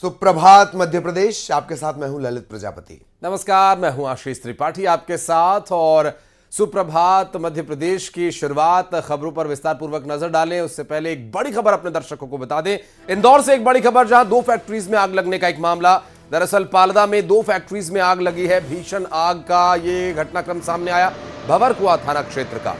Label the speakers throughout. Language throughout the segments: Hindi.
Speaker 1: सुप्रभात मध्य प्रदेश, आपके साथ मैं हूं ललित प्रजापति।
Speaker 2: नमस्कार, मैं हूं आशीष त्रिपाठी आपके साथ। और सुप्रभात मध्य प्रदेश की शुरुआत खबरों पर विस्तार पूर्वक नजर डालें उससे पहले एक बड़ी खबर अपने दर्शकों को बता दें। इंदौर से एक बड़ी खबर, जहां 2 फैक्ट्रीज में आग लगने का एक मामला। दरअसल पालदा में 2 फैक्ट्रीज में आग लगी है। भीषण आग का ये घटनाक्रम सामने आया भंवरकुआं थाना क्षेत्र का।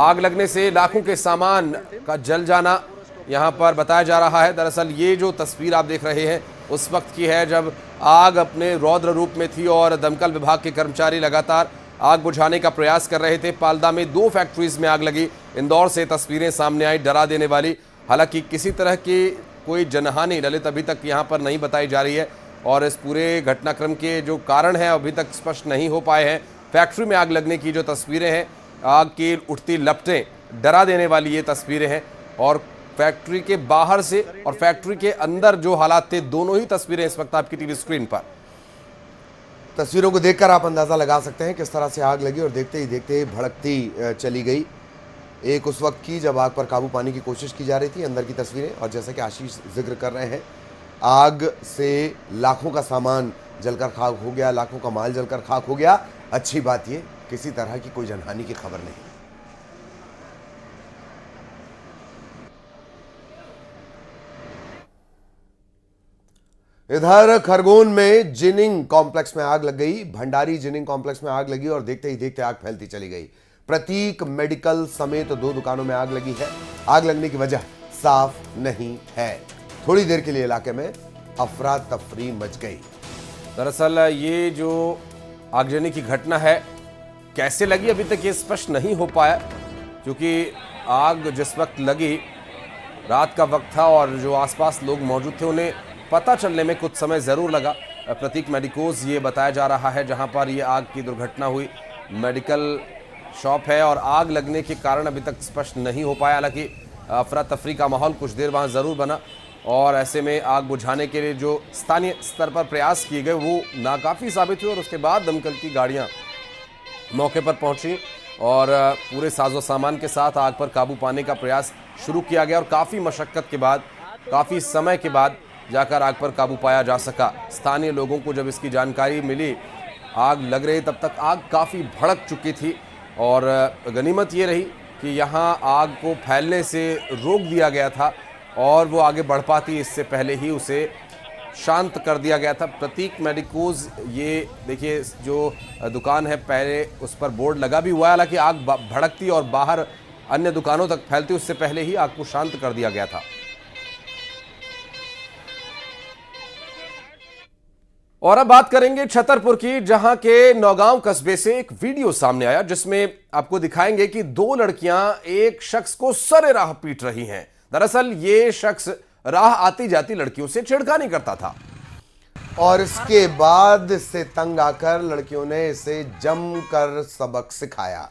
Speaker 2: आग लगने से लाखों के सामान का जल जाना यहां पर बताया जा रहा है। दरअसल ये जो तस्वीर आप देख रहे हैं उस वक्त की है जब आग अपने रौद्र रूप में थी और दमकल विभाग के कर्मचारी लगातार आग बुझाने का प्रयास कर रहे थे। पालदा में 2 फैक्ट्रीज में आग लगी। इंदौर से तस्वीरें सामने आई डरा देने वाली। हालांकि किसी तरह की कोई जनहानि ललित अभी तक यहाँ पर नहीं बताई जा रही है और इस पूरे घटनाक्रम के जो कारण हैं अभी तक स्पष्ट नहीं हो पाए हैं। फैक्ट्री में आग लगने की जो तस्वीरें हैं, आग की उठती लपटें डरा देने वाली ये तस्वीरें हैं। और फैक्ट्री के बाहर से और फैक्ट्री के अंदर जो हालात थे, दोनों ही तस्वीरें इस वक्त आपकी टीवी स्क्रीन पर।
Speaker 1: तस्वीरों को देखकर आप अंदाजा लगा सकते हैं किस तरह से आग लगी और देखते ही भड़कती चली गई। एक उस वक्त की जब आग पर काबू पाने की कोशिश की जा रही थी, अंदर की तस्वीरें। और जैसा कि आशीष जिक्र कर रहे हैं, आग से लाखों का सामान जलकर खाक हो गया, लाखों का माल जलकर खाक हो गया। अच्छी बात ये, किसी तरह की कोई जनहानि की खबर नहीं। इधर खरगोन में जिनिंग कॉम्प्लेक्स में आग लग गई। भंडारी जिनिंग कॉम्प्लेक्स में आग लगी और देखते ही देखते आग फैलती चली गई। प्रतीक मेडिकल समेत 2 दुकानों में आग लगी है। आग लगने की वजह साफ नहीं है। थोड़ी देर के लिए इलाके में अफरा तफरी मच गई।
Speaker 2: दरअसल ये जो आगजनी की घटना है कैसे लगी अभी तक ये स्पष्ट नहीं हो पाया, क्योंकि आग जिस वक्त लगी रात का वक्त था और जो आसपास लोग मौजूद थे उन्हें पता चलने में कुछ समय ज़रूर लगा। प्रतीक मेडिकोज ये बताया जा रहा है जहां पर ये आग की दुर्घटना हुई। मेडिकल शॉप है और आग लगने के कारण अभी तक स्पष्ट नहीं हो पाया। हालांकि अफरा तफरी का माहौल कुछ देर वहां ज़रूर बना और ऐसे में आग बुझाने के लिए जो स्थानीय स्तर पर प्रयास किए गए वो नाकाफ़ी साबित हुए और उसके बाद दमकल की गाड़ियाँ मौके पर पहुँची और पूरे साजो सामान के साथ आग पर काबू पाने का प्रयास शुरू किया गया। और काफ़ी मशक्क़त के बाद, काफ़ी समय के बाद जाकर आग पर काबू पाया जा सका। स्थानीय लोगों को जब इसकी जानकारी मिली आग लग रही, तब तक आग काफ़ी भड़क चुकी थी और गनीमत ये रही कि यहाँ आग को फैलने से रोक दिया गया था और वो आगे बढ़ पाती, इससे पहले ही उसे शांत कर दिया गया था। प्रतीक मेडिकोज ये देखिए जो दुकान है, पहले उस पर बोर्ड लगा भी हुआ है। हालांकि आग भड़कती और बाहर अन्य दुकानों तक फैलती, उससे पहले ही आग को शांत कर दिया गया था। और अब बात करेंगे छतरपुर की, जहां के नौगांव कस्बे से एक वीडियो सामने आया जिसमें आपको दिखाएंगे कि 2 लड़कियां एक शख्स को सरेराह पीट रही हैं। दरअसल ये शख्स राह आती जाती लड़कियों से छेड़खानी करता था
Speaker 1: और इसके बाद इससे तंग आकर लड़कियों ने इसे जमकर सबक सिखाया।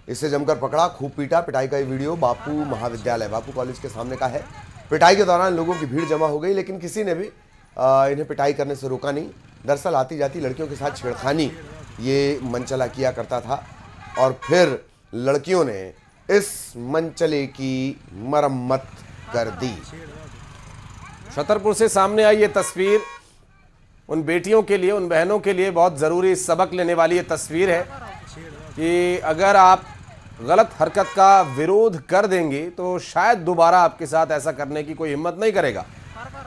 Speaker 1: इसे जमकर पकड़ा, खूब पीटा। पिटाई का ये वीडियो बापू महाविद्यालय, बापू कॉलेज के सामने का है। पिटाई के दौरान लोगों की भीड़ जमा हो गई, लेकिन किसी ने भी इन्हें पिटाई करने से रोका नहीं। दरअसल आती जाती लड़कियों के साथ छेड़खानी ये मनचला किया करता था और फिर लड़कियों ने इस मनचले की मरम्मत कर दी।
Speaker 2: छतरपुर से सामने आई ये तस्वीर उन बेटियों के लिए, उन बहनों के लिए बहुत ज़रूरी सबक लेने वाली ये तस्वीर है कि अगर आप गलत हरकत का विरोध कर देंगे तो शायद दोबारा आपके साथ ऐसा करने की कोई हिम्मत नहीं करेगा।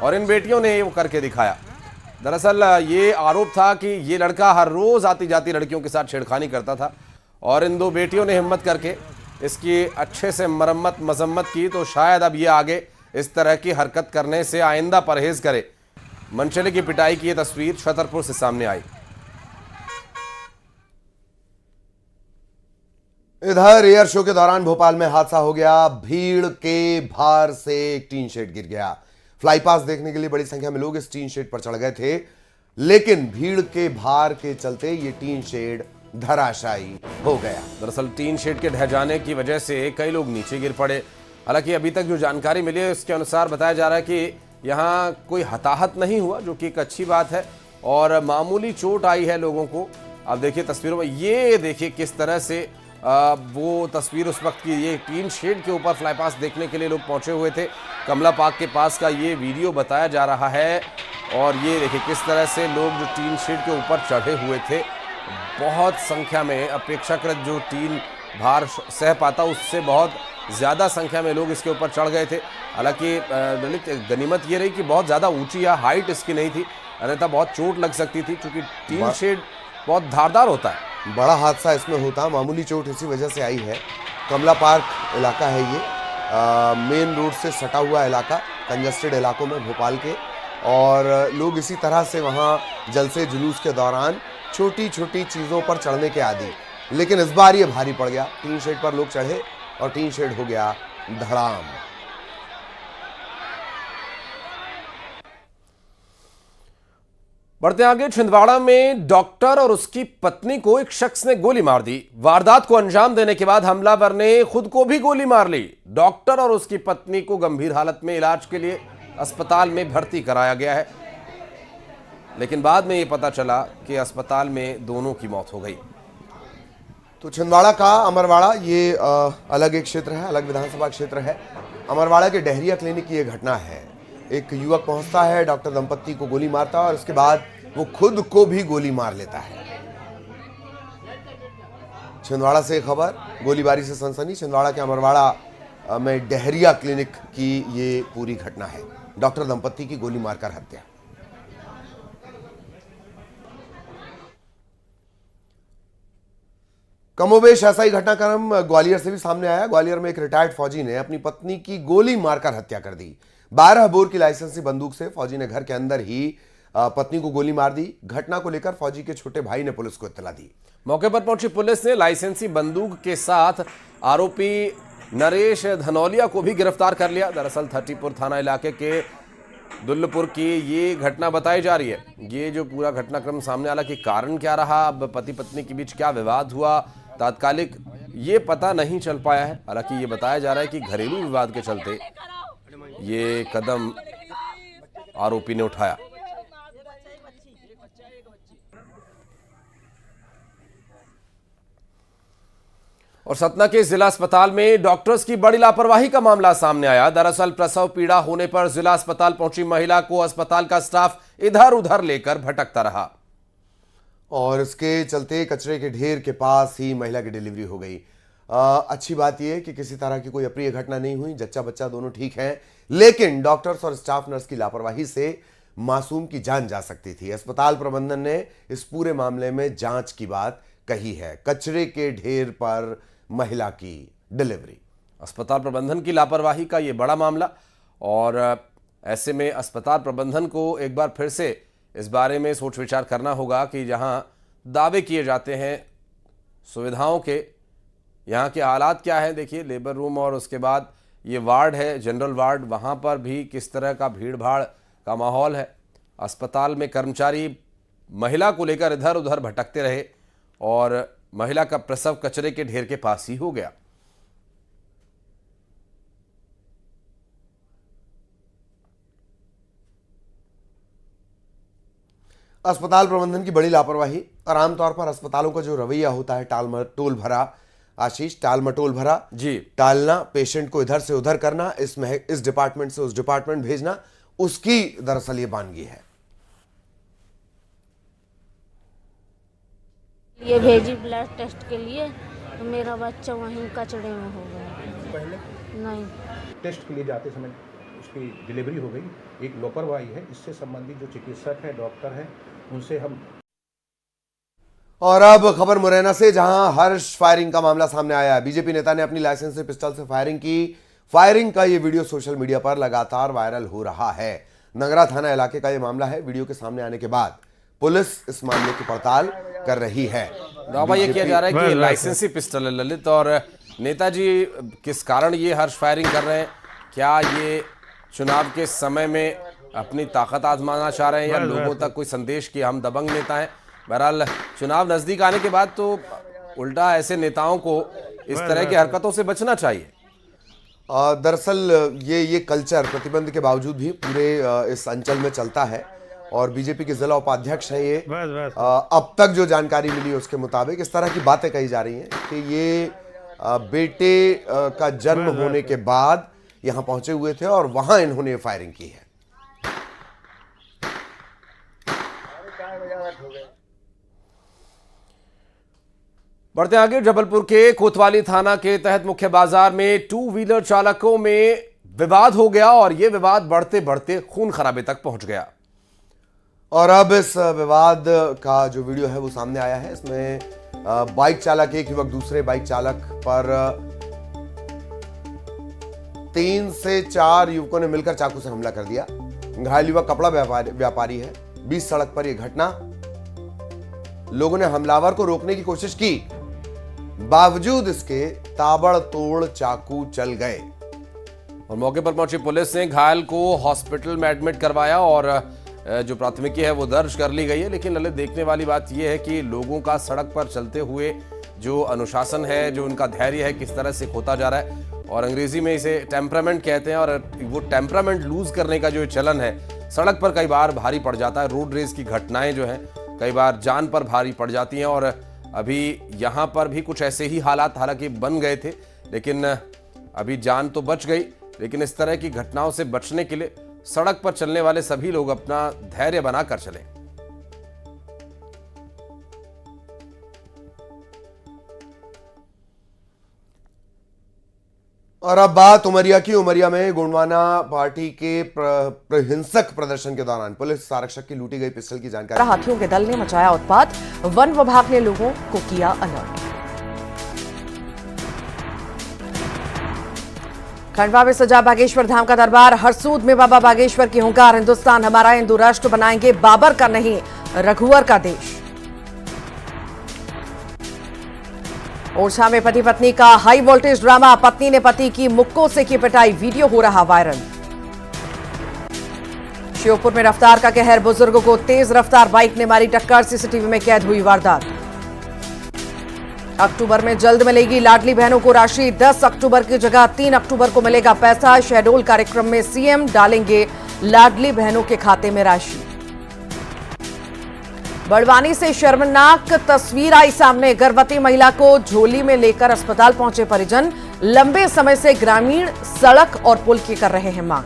Speaker 2: और इन बेटियों ने वो करके दिखाया। दरअसल ये आरोप था कि ये लड़का हर रोज़ आती जाती लड़कियों के साथ छेड़खानी करता था और इन 2 बेटियों ने हिम्मत करके इसकी अच्छे से मजम्मत की, तो शायद अब ये आगे इस तरह की हरकत करने से आइंदा परहेज करे। मनचले की पिटाई की ये तस्वीर छतरपुर से सामने आई।
Speaker 1: इधर एयर शो के दौरान भोपाल में हादसा हो गया। भीड़ के भार से एक टीन शेड गिर गया। फ्लाई पास देखने के लिए बड़ी संख्या में लोग इस टीन शेड पर चढ़ गए थे, लेकिन भीड़ के भार के चलते ये टीन शेड धराशायी हो गया।
Speaker 2: दरअसल टीन शेड के ढह जाने की वजह से कई लोग नीचे गिर पड़े। हालांकि अभी तक जो जानकारी मिली है उसके अनुसार बताया जा रहा है कि यहाँ कोई हताहत नहीं हुआ, जो कि एक अच्छी बात है और मामूली चोट आई है लोगों को। आप देखिए तस्वीरों में, ये देखिए किस तरह से वो तस्वीर उस वक्त की, ये टीन शेड के ऊपर फ्लाई पास देखने के लिए लोग पहुंचे हुए थे। कमला पार्क के पास का ये वीडियो बताया जा रहा है और ये देखिए किस तरह से लोग जो टीन शेड के ऊपर चढ़े हुए थे, बहुत संख्या में, अपेक्षाकृत जो टीन भार सह पाता उससे बहुत ज़्यादा संख्या में लोग इसके ऊपर चढ़ गए थे। हालांकि ललित, गनीमत ये रही कि बहुत ज़्यादा ऊंची या हाइट इसकी नहीं थी, अन्यथा बहुत चोट लग सकती थी, क्योंकि टीन शेड बहुत धारदार होता है।
Speaker 1: बड़ा हादसा इसमें होता, मामूली चोट इसी वजह से आई है। कमला पार्क इलाका है ये, मेन रोड से सटा हुआ इलाका, कंजस्टेड इलाकों में भोपाल के, और लोग इसी तरह से वहाँ जलसे जुलूस के दौरान छोटी छोटी चीज़ों पर चढ़ने के आदी। लेकिन इस बार ये भारी पड़ गया, टीन शेड पर लोग चढ़े और टीन शेड हो गया धड़ाम।
Speaker 2: बढ़ते आगे, छिंदवाड़ा में डॉक्टर और उसकी पत्नी को एक शख्स ने गोली मार दी। वारदात को अंजाम देने के बाद हमलावर ने खुद को भी गोली मार ली। डॉक्टर और उसकी पत्नी को गंभीर हालत में इलाज के लिए अस्पताल में भर्ती कराया गया है, लेकिन बाद में यह पता चला कि अस्पताल में दोनों की मौत हो गई।
Speaker 1: तो छिंदवाड़ा का अमरवाड़ा, ये अलग एक क्षेत्र है, अलग विधानसभा क्षेत्र है। अमरवाड़ा के डहरिया क्लिनिक की ये घटना है। एक युवक पहुंचता है, डॉक्टर दंपत्ति को गोली मारता है और उसके बाद वो खुद को भी गोली मार लेता है। छिंदवाड़ा से खबर, गोलीबारी से सनसनी। छिंदवाड़ा के अमरवाड़ा में डहरिया क्लिनिक की ये पूरी घटना है। डॉक्टर दंपत्ति की गोली मारकर हत्या। कमोबेश ऐसा ही घटनाक्रम ग्वालियर से भी सामने आया। ग्वालियर में एक रिटायर्ड फौजी ने अपनी पत्नी की गोली मारकर हत्या कर दी। 12 बोर की लाइसेंसी बंदूक से फौजी ने घर के अंदर ही पत्नी को गोली मार दी। घटना को लेकर फौजी के छोटे भाई ने पुलिस को इत्तला दी।
Speaker 2: मौके पर पहुंची पुलिस ने लाइसेंसी बंदूक के साथ आरोपी नरेश धनौलिया को भी गिरफ्तार कर लिया। दरअसल 30पुर थाना इलाके के दुल्लपुर की ये घटना बताई जा रही है। ये जो पूरा घटनाक्रम सामने आया कि कारण क्या रहा, अब पति पत्नी के बीच क्या विवाद हुआ, तात्कालिक ये पता नहीं चल पाया है। हालांकि ये बताया जा रहा है कि घरेलू विवाद के चलते ये कदम आरोपी ने उठाया। और सतना के जिला अस्पताल में डॉक्टर्स की बड़ी लापरवाही का मामला सामने आया। दरअसल प्रसव पीड़ा होने पर जिला अस्पताल पहुंची महिला को अस्पताल का स्टाफ इधर उधर लेकर भटकता रहा
Speaker 1: और इसके चलते कचरे के ढेर के पास ही महिला की डिलीवरी हो गई। अच्छी बात यह कि किसी तरह की कोई अप्रिय घटना नहीं हुई, जच्चा बच्चा दोनों ठीक हैं, लेकिन डॉक्टर्स और स्टाफ नर्स की लापरवाही से मासूम की जान जा सकती थी। अस्पताल प्रबंधन ने इस पूरे मामले में जांच की बात कही है। कचरे के ढेर पर महिला की डिलीवरी।
Speaker 2: अस्पताल प्रबंधन की लापरवाही का ये बड़ा मामला, और ऐसे में अस्पताल प्रबंधन को एक बार फिर से इस बारे में सोच विचार करना होगा कि जहां दावे किए जाते हैं सुविधाओं के, यहाँ के हालात क्या है। देखिए, लेबर रूम और उसके बाद ये वार्ड है, जनरल वार्ड, वहाँ पर भी किस तरह का भीड़ भाड़ का माहौल है। अस्पताल में कर्मचारी महिला को लेकर इधर उधर भटकते रहे और महिला का प्रसव कचरे के ढेर के पास ही हो गया।
Speaker 1: अस्पताल प्रबंधन की बड़ी लापरवाही, और आमतौर पर अस्पतालों का जो रवैया होता है टाल मटोल भरा, आशीष, टाल मटोल भरा
Speaker 2: जी,
Speaker 1: टालना, पेशेंट को इधर से उधर करना, इस डिपार्टमेंट से उस डिपार्टमेंट भेजना, उसकी दरअसल ये वानगी है।
Speaker 3: ये भेजी ब्लड टेस्ट के लिए, तो मेरा बच्चा वहीं कचड़े में हो गया।
Speaker 4: पहले
Speaker 3: नहीं,
Speaker 4: टेस्ट के लिए जाते समय उसकी डिलीवरी हो गई। एक लापरवाही है, इससे संबंधित जो चिकित्सक है, डॉक्टर है, उनसे हम।
Speaker 1: और अब खबर मुरैना से, जहां हर्ष फायरिंग का मामला सामने आया है। बीजेपी नेता ने अपनी लाइसेंस से पिस्टल से फायरिंग की। फायरिंग का ये वीडियो सोशल मीडिया पर लगातार वायरल हो रहा है। नगरा थाना इलाके का ये मामला है। वीडियो के सामने आने के बाद पुलिस इस मामले की पड़ताल कर रही है।
Speaker 2: दावा यह किया जा रहा है कि लाइसेंसी पिस्टल है ललित, और नेताजी किस कारण ये हर्ष फायरिंग कर रहे हैं? क्या ये चुनाव के समय में अपनी ताकत आजमाना चाह रहे हैं या लोगों तक कोई संदेश कि हम दबंग नेता हैं? बहरहाल चुनाव नजदीक आने के बाद तो उल्टा ऐसे नेताओं को इस तरह की हरकतों से बचना चाहिए।
Speaker 1: दरअसल ये कल्चर प्रतिबंध के बावजूद भी पूरे इस अंचल में चलता है, और बीजेपी के जिला उपाध्यक्ष हैं ये। अब तक जो जानकारी मिली उसके मुताबिक इस तरह की बातें कही जा रही हैं कि ये बेटे का जन्म होने के बाद यहां पहुंचे हुए थे और वहां इन्होंने फायरिंग की है।
Speaker 2: बढ़ते आगे, जबलपुर के कोतवाली थाना के तहत मुख्य बाजार में 2 व्हीलर चालकों में विवाद हो गया और यह विवाद बढ़ते बढ़ते खून खराबे तक पहुंच गया।
Speaker 1: और अब इस विवाद का जो वीडियो है वो सामने आया है। इसमें बाइक चालक, एक युवक दूसरे बाइक चालक पर 3 से 4 युवकों ने मिलकर चाकू से हमला कर दिया। घायल युवक कपड़ा व्यापारी है। बीच सड़क पर यह घटना। लोगों ने हमलावर को रोकने की कोशिश की, बावजूद इसके ताबड़तोड़ चाकू चल गए
Speaker 2: और मौके पर पहुंची पुलिस ने घायल को हॉस्पिटल में एडमिट करवाया और जो प्राथमिकी है वो दर्ज कर ली गई है। लेकिन ललित, देखने वाली बात यह है कि लोगों का सड़क पर चलते हुए जो अनुशासन है, जो उनका धैर्य है, किस तरह से खोता जा रहा है। और अंग्रेजी में इसे टेम्परामेंट कहते हैं और वो टेम्परामेंट लूज करने का जो चलन है सड़क पर कई बार भारी पड़ जाता है। रोड रेस की घटनाएं जो हैं कई बार जान पर भारी पड़ जाती हैं और अभी यहाँ पर भी कुछ ऐसे ही हालात हालांकि बन गए थे, लेकिन अभी जान तो बच गई। लेकिन इस तरह की घटनाओं से बचने के लिए सड़क पर चलने वाले सभी लोग अपना धैर्य बनाकर चलें।
Speaker 1: और अब बात उमरिया की। उमरिया में गोंडवाना पार्टी के हिंसक प्रदर्शन के दौरान पुलिस आरक्षक की लूटी गई पिस्टल की जानकारी।
Speaker 5: हाथियों के दल ने मचाया उत्पात, वन विभाग ने लोगों को किया अलर्ट। खंडवा में सजा बागेश्वर धाम का दरबार, हरसूद में बाबा बागेश्वर की हुंकार, हिंदुस्तान हमारा हिंदू राष्ट्र बनाएंगे, बाबर का नहीं रघुवर का देश। ओरछा में पति पत्नी का हाई वोल्टेज ड्रामा, पत्नी ने पति की मुक्कों से की पिटाई, वीडियो हो रहा वायरल। श्योपुर में रफ्तार का कहर, बुजुर्ग को तेज रफ्तार बाइक ने मारी टक्कर, सीसीटीवी में कैद हुई वारदात। अक्टूबर में जल्द मिलेगी लाडली बहनों को राशि, 10 अक्टूबर की जगह 3 अक्टूबर को मिलेगा पैसा। शहडोल कार्यक्रम में सीएम डालेंगे लाडली बहनों के खाते में राशि। बड़वानी से शर्मनाक तस्वीर आई सामने, गर्भवती महिला को झोली में लेकर अस्पताल पहुंचे परिजन, लंबे समय से ग्रामीण सड़क और पुल की कर रहे हैं मांग।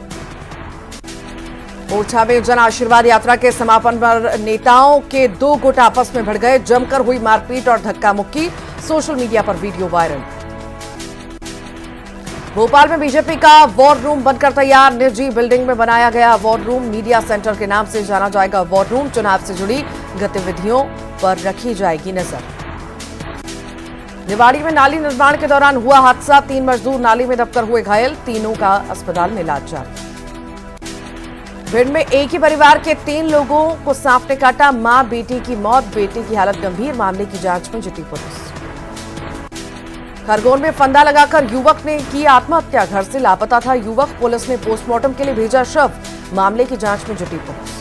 Speaker 5: ओरछा में जन आशीर्वाद यात्रा के समापन पर नेताओं के 2 गुट आपस में भिड़ गए, जमकर हुई मारपीट और धक्का मुक्की, सोशल मीडिया पर वीडियो वायरल। भोपाल में बीजेपी का वॉर रूम बनकर तैयार, निजी बिल्डिंग में बनाया गया वॉर रूम, मीडिया सेंटर के नाम से जाना जाएगा वॉर रूम। चुनाव से जुड़ी गतिविधियों पर रखी जाएगी नजर। निवाड़ी में नाली निर्माण के दौरान हुआ हादसा, 3 मजदूर नाली में दबकर हुए घायल, तीनों का अस्पताल में इलाज जारी। भिंड में एक ही परिवार के 3 लोगों को सांप ने काटा, मां बेटी की मौत, बेटी की हालत गंभीर, मामले की जांच में जुटी पुलिस। खरगोन में फंदा लगाकर युवक ने की आत्महत्या, घर से लापता था युवक, पुलिस ने पोस्टमार्टम के लिए भेजा शव, मामले की जांच में जुटी पुलिस।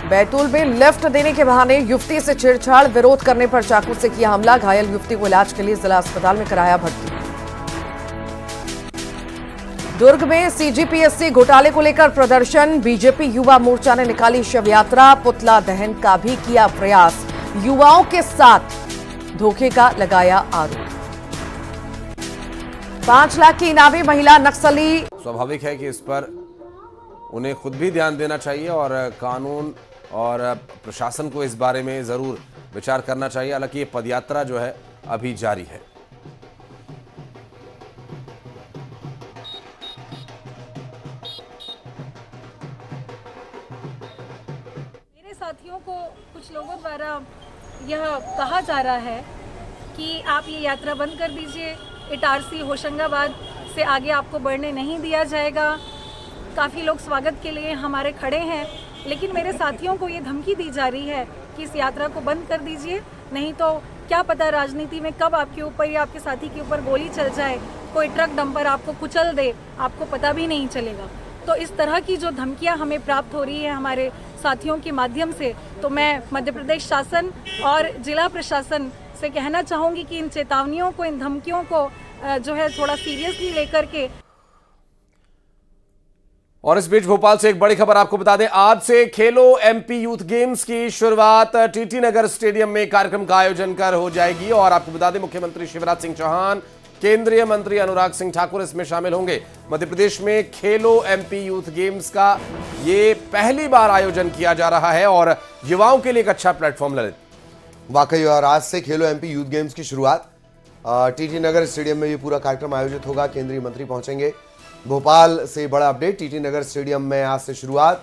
Speaker 5: बैतूल में लिफ्ट देने के बहाने युवती से छेड़छाड़, विरोध करने पर चाकू से किया हमला, घायल युवती को इलाज के लिए जिला अस्पताल में कराया भर्ती। दुर्ग में सीजीपीएससी घोटाले को लेकर प्रदर्शन, बीजेपी युवा मोर्चा ने निकाली शव यात्रा, पुतला दहन का भी किया प्रयास, युवाओं के साथ धोखे का लगाया आरोप। 5 लाख की इनामी महिला नक्सली।
Speaker 2: स्वाभाविक है कि इस पर उन्हें खुद भी ध्यान देना चाहिए और कानून और प्रशासन को इस बारे में जरूर विचार करना चाहिए। हालांकि ये पदयात्रा जो है अभी जारी है।
Speaker 6: मेरे साथियों को कुछ लोगों द्वारा यह कहा जा रहा है कि आप ये यात्रा बंद कर दीजिए, इटारसी होशंगाबाद से आगे आपको बढ़ने नहीं दिया जाएगा। काफ़ी लोग स्वागत के लिए हमारे खड़े हैं, लेकिन मेरे साथियों को ये धमकी दी जा रही है कि इस यात्रा को बंद कर दीजिए, नहीं तो क्या पता राजनीति में कब आपके ऊपर या आपके साथी के ऊपर गोली चल जाए, कोई ट्रक डंपर आपको कुचल दे, आपको पता भी नहीं चलेगा। तो इस तरह की जो धमकियां हमें प्राप्त हो रही है हमारे साथियों के माध्यम से, तो मैं मध्य प्रदेश शासन और जिला प्रशासन से कहना चाहूँगी कि इन चेतावनियों को, इन धमकियों को जो है थोड़ा सीरियसली लेकर के।
Speaker 2: और इस बीच भोपाल से एक बड़ी खबर आपको बता दें, आज से खेलो एमपी यूथ गेम्स की शुरुआत टीटी नगर स्टेडियम में कार्यक्रम का आयोजन कर हो जाएगी। और आपको बता दें, मुख्यमंत्री शिवराज सिंह चौहान, केंद्रीय मंत्री अनुराग सिंह ठाकुर इसमें शामिल होंगे। मध्य प्रदेश में खेलो एमपी यूथ गेम्स का ये पहली बार आयोजन किया जा रहा है और युवाओं के लिए एक अच्छा प्लेटफॉर्म ललित।
Speaker 1: वाकई, और आज से खेलो एमपी यूथ गेम्स की शुरुआत टीटी नगर स्टेडियम में ये पूरा कार्यक्रम आयोजित होगा। केंद्रीय मंत्री पहुंचेंगे। भोपाल से बड़ा अपडेट, टीटी नगर स्टेडियम में आज से शुरुआत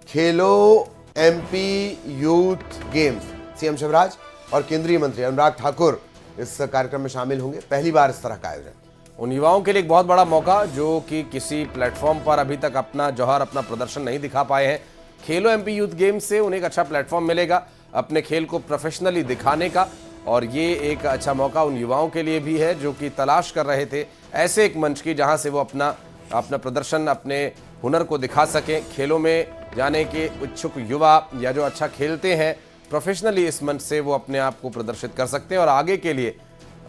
Speaker 1: खेलो MP youth games. CM Shivraj और केंद्रीय मंत्री अनुराग ठाकुर इस कार्यक्रम में शामिल होंगे। पहली बार इस तरह का आयोजन।
Speaker 2: उन युवाओं के लिए एक बहुत बड़ा मौका जो कि किसी प्लेटफॉर्म पर अभी तक अपना जौहर, अपना प्रदर्शन नहीं दिखा पाए हैं। खेलो एमपी यूथ गेम्स से उन्हें एक अच्छा प्लेटफॉर्म मिलेगा अपने खेल को प्रोफेशनली दिखाने का। और ये एक अच्छा मौका उन युवाओं के लिए भी है जो कि तलाश कर रहे थे ऐसे एक मंच की जहां से वो अपना प्रदर्शन, अपने हुनर को दिखा सकें। खेलों में जाने के इच्छुक युवा या जो अच्छा खेलते हैं प्रोफेशनली, इस मंच से वो अपने आप को प्रदर्शित कर सकते हैं और आगे के लिए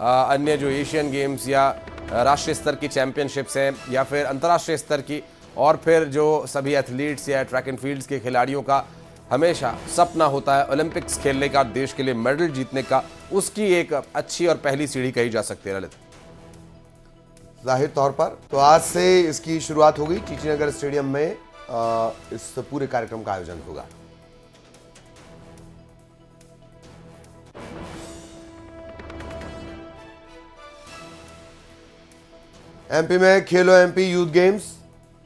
Speaker 2: अन्य जो एशियन गेम्स या राष्ट्रीय स्तर की चैंपियनशिप्स हैं या फिर अंतर्राष्ट्रीय स्तर की, और फिर जो सभी एथलीट्स या ट्रैक एंड फील्ड्स के खिलाड़ियों का हमेशा सपना होता है ओलंपिक्स खेलने का, देश के लिए मेडल जीतने का, उसकी एक अच्छी और पहली सीढ़ी कही जा सकती है ललित।
Speaker 1: जाहिर तौर पर तो आज से इसकी शुरुआत होगी। टीटी नगर स्टेडियम में इस पूरे कार्यक्रम का आयोजन होगा। एमपी में खेलो एमपी यूथ गेम्स,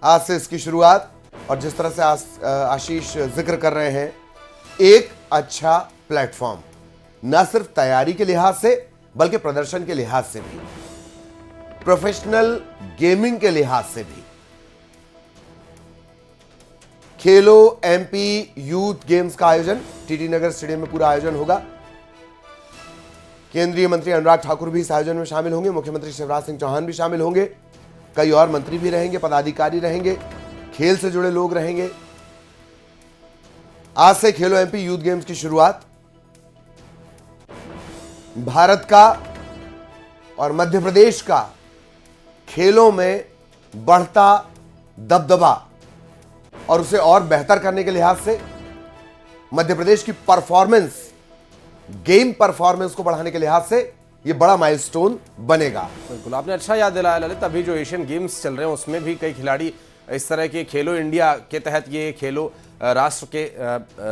Speaker 1: आज से इसकी शुरुआत। और जिस तरह से आशीष जिक्र कर रहे हैं, एक अच्छा प्लेटफॉर्म, न सिर्फ तैयारी के लिहाज से बल्कि प्रदर्शन के लिहाज से भी, प्रोफेशनल गेमिंग के लिहाज से भी। खेलो एमपी यूथ गेम्स का आयोजन टीटी नगर स्टेडियम में पूरा आयोजन होगा। केंद्रीय मंत्री अनुराग ठाकुर भी इस आयोजन में शामिल होंगे। मुख्यमंत्री शिवराज सिंह चौहान भी शामिल होंगे। कई और मंत्री भी रहेंगे, पदाधिकारी रहेंगे, खेल से जुड़े लोग रहेंगे। आज से खेलो एमपी यूथ गेम्स की शुरुआत। भारत का और मध्य प्रदेश का खेलों में बढ़ता दबदबा और उसे और बेहतर करने के लिहाज से मध्य प्रदेश की परफॉर्मेंस, गेम परफॉर्मेंस को बढ़ाने के लिहाज से यह बड़ा माइलस्टोन बनेगा।
Speaker 2: बिल्कुल, आपने अच्छा याद दिलाया ललित। अभी जो एशियन गेम्स चल रहे हैं उसमें भी कई खिलाड़ी इस तरह के खेलो इंडिया के तहत, ये खेलो राष्ट्र के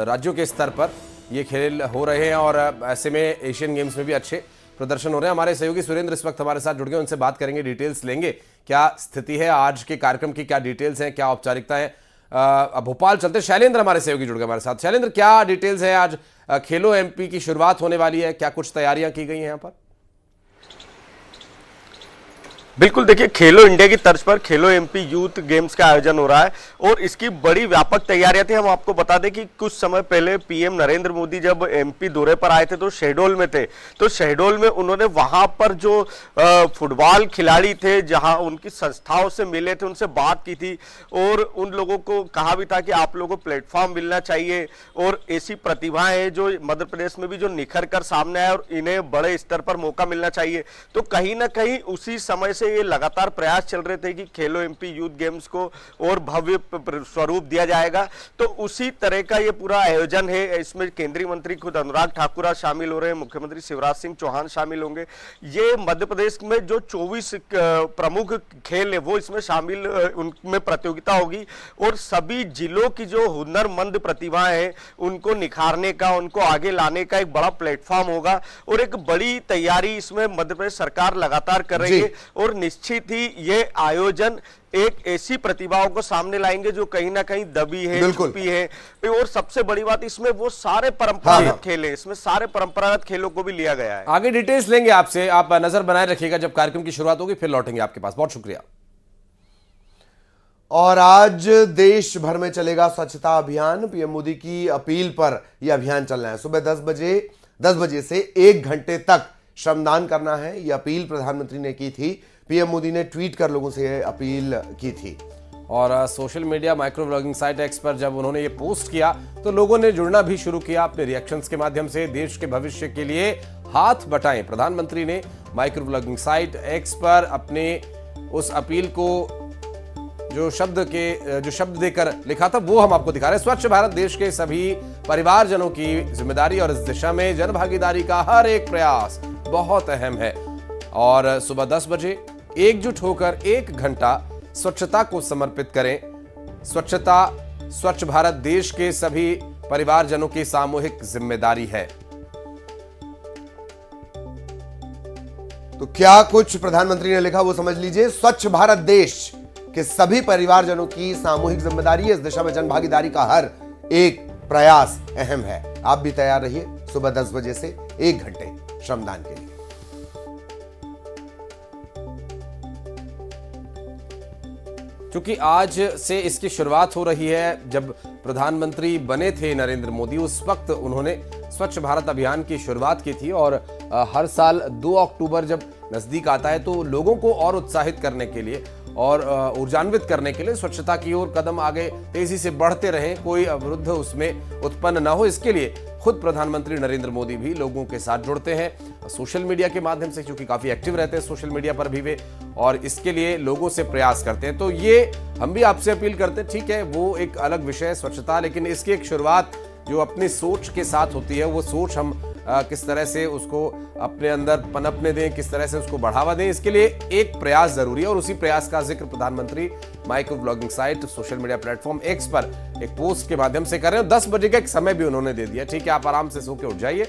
Speaker 2: राज्यों के स्तर पर ये खेल हो रहे हैं और ऐसे में एशियन गेम्स में भी अच्छे प्रदर्शन हो रहे हैं। हमारे सहयोगी सुरेंद्र इस वक्त हमारे साथ जुड़ गए, उनसे बात करेंगे, डिटेल्स लेंगे। क्या स्थिति है आज के कार्यक्रम की, क्या डिटेल्स हैं, क्या औपचारिकता है? अब भोपाल चलते, शैलेंद्र हमारे सहयोगी जुड़ गए हमारे साथ। शैलेंद्र, क्या डिटेल्स है? आज खेलो एमपी की शुरुआत होने वाली है, क्या कुछ तैयारियां की गई हैं यहाँ पर?
Speaker 7: बिल्कुल, देखिए, खेलो इंडिया की तर्ज पर खेलो एमपी यूथ गेम्स का आयोजन हो रहा है और इसकी बड़ी व्यापक तैयारियां थी। हम आपको बता दें कि कुछ समय पहले पीएम नरेंद्र मोदी जब एमपी दौरे पर आए थे तो शहडोल में थे, तो शहडोल में उन्होंने वहां पर जो फुटबॉल खिलाड़ी थे, जहां उनकी संस्थाओं से मिले थे, उनसे बात की थी और उन लोगों को कहा भी था कि आप लोगों को प्लेटफॉर्म मिलना चाहिए और ऐसी प्रतिभाएं हैं जो मध्य प्रदेश में भी जो निखर कर सामने आए और इन्हें बड़े स्तर पर मौका मिलना चाहिए। तो कहीं ना कहीं उसी समय से ये लगातार प्रयास चल रहे थे कि खेलो एमपी यूथ गेम्स को और भव्य स्वरूप दिया जाएगा। तो उसी तरह का ये पूरा आयोजन है। इसमें केंद्रीय मंत्री खुद अनुराग ठाकुर शामिल हो रहे हैं, मुख्यमंत्री शिवराज सिंह चौहान शामिल होंगे। ये मध्य प्रदेश में जो 24 प्रमुख खेल है वो इसमें शामिल, उनमें प्रतियोगिता होगी और सभी जिलों की जो हुनरमंद प्रतिभाएं हैं उनको निखारने का, उनको आगे लाने का एक बड़ा प्लेटफॉर्म होगा और एक बड़ी तैयारी इसमें मध्य प्रदेश सरकार लगातार कर रही है। और निश्चित ही ये आयोजन एक ऐसी प्रतिभाओं को सामने लाएंगे जो कहीं ना कहीं दबी है, छुपी है। और सबसे बड़ी बात, इसमें वो सारे परंपरागत खेल है, इसमें सारे परंपरागत खेलों को भी लिया गया है।
Speaker 2: आगे डिटेल्स लेंगे आपसे, आप नजर बनाए रखिएगा। जब कार्यक्रम की शुरुआत होगी फिर लौटेंगे आपके पास। बहुत शुक्रिया।
Speaker 1: और आज देश भर में चलेगा स्वच्छता अभियान। पीएम मोदी की अपील पर यह अभियान चल रहा है। सुबह 10 बजे से 1 घंटे तक श्रमदान करना है, यह अपील प्रधानमंत्री ने की थी। पीएम मोदी ने ट्वीट कर लोगों से अपील की थी।
Speaker 2: और social media micro blogging site x पर जब उन्होंने ये पोस्ट किया तो लोगों ने जुड़ना भी शुरू किया अपने रिएक्शंस के माध्यम से। देश के भविष्य के लिए हाथ बटाएं, प्रधानमंत्री ने माइक्रो ब्लॉगिंग साइट एक्स पर अपने उस अपील को जो शब्द देकर लिखा था वो हम आपको दिखा रहे हैं। स्वच्छ भारत देश के सभी परिवारजनों की जिम्मेदारी और इस दिशा में जन भागीदारी का हर एक प्रयास बहुत अहम है। और सुबह 10 बजे एकजुट होकर 1 घंटा स्वच्छता को समर्पित करें। स्वच्छता स्वच्छ भारत देश के सभी परिवारजनों की सामूहिक जिम्मेदारी है।
Speaker 1: तो क्या कुछ प्रधानमंत्री ने लिखा वो समझ लीजिए। स्वच्छ भारत देश के सभी परिवारजनों की सामूहिक जिम्मेदारी है। इस दिशा में जन भागीदारी का हर एक प्रयास अहम है। आप भी तैयार रहिए सुबह 10 बजे से 1 घंटे श्रमदान के लिए।
Speaker 2: क्योंकि आज से इसकी शुरुआत हो रही है। जब प्रधानमंत्री बने थे नरेंद्र मोदी, उस वक्त उन्होंने स्वच्छ भारत अभियान की शुरुआत की थी और हर साल 2 अक्टूबर जब नजदीक आता है तो लोगों को और उत्साहित करने के लिए और ऊर्जान्वित करने के लिए स्वच्छता की ओर कदम आगे तेजी से बढ़ते रहें, कोई अवरुद्ध उसमें उत्पन्न ना हो, इसके लिए खुद प्रधानमंत्री नरेंद्र मोदी भी लोगों के साथ जुड़ते हैं सोशल मीडिया के माध्यम से, क्योंकि काफी एक्टिव रहते हैं सोशल मीडिया पर भी वे, और इसके लिए लोगों से प्रयास करते हैं। तो ये हम भी आपसे अपील करते हैं, ठीक है वो एक अलग विषय है स्वच्छता, लेकिन इसकी एक शुरुआत जो अपनी सोच के साथ होती है, वो सोच हम किस तरह से उसको अपने अंदर पनपने दें, किस तरह से उसको बढ़ावा दें, इसके लिए एक प्रयास जरूरी है। और उसी प्रयास का जिक्र प्रधानमंत्री micro blogging site social media platform x पर एक पोस्ट के माध्यम से कर रहे हैं। 10 बजे का एक समय भी उन्होंने दे दिया। ठीक है, आप आराम से सो के उठ जाइए।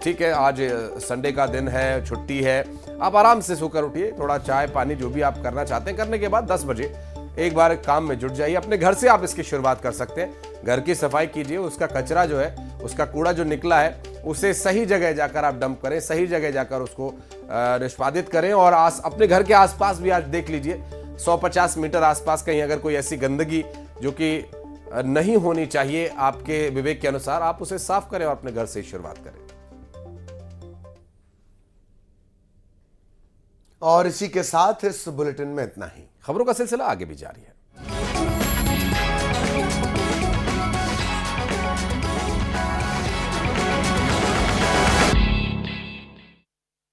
Speaker 2: ठीक है, आज संडे का दिन है, छुट्टी है, आप आराम से सोकर उठिए, थोड़ा चाय पानी जो भी आप करना चाहते हैं करने के बाद 10 बजे एक बार काम में जुट जाइए। अपने घर से आप इसकी शुरुआत कर सकते हैं। घर की सफाई कीजिए, उसका कचरा जो है, उसका कूड़ा जो निकला है उसे सही जगह जाकर आप डंप करें, सही जगह जाकर उसको निष्पादित करें। और अपने घर के आसपास भी आज देख लीजिए 150 मीटर आसपास कहीं अगर कोई ऐसी गंदगी जो कि नहीं होनी चाहिए आपके विवेक के अनुसार, आप उसे साफ करें और अपने घर से शुरुआत करें।
Speaker 1: और इसी के साथ इस बुलेटिन में इतना ही।
Speaker 2: खबरों का सिलसिला आगे भी जारी है।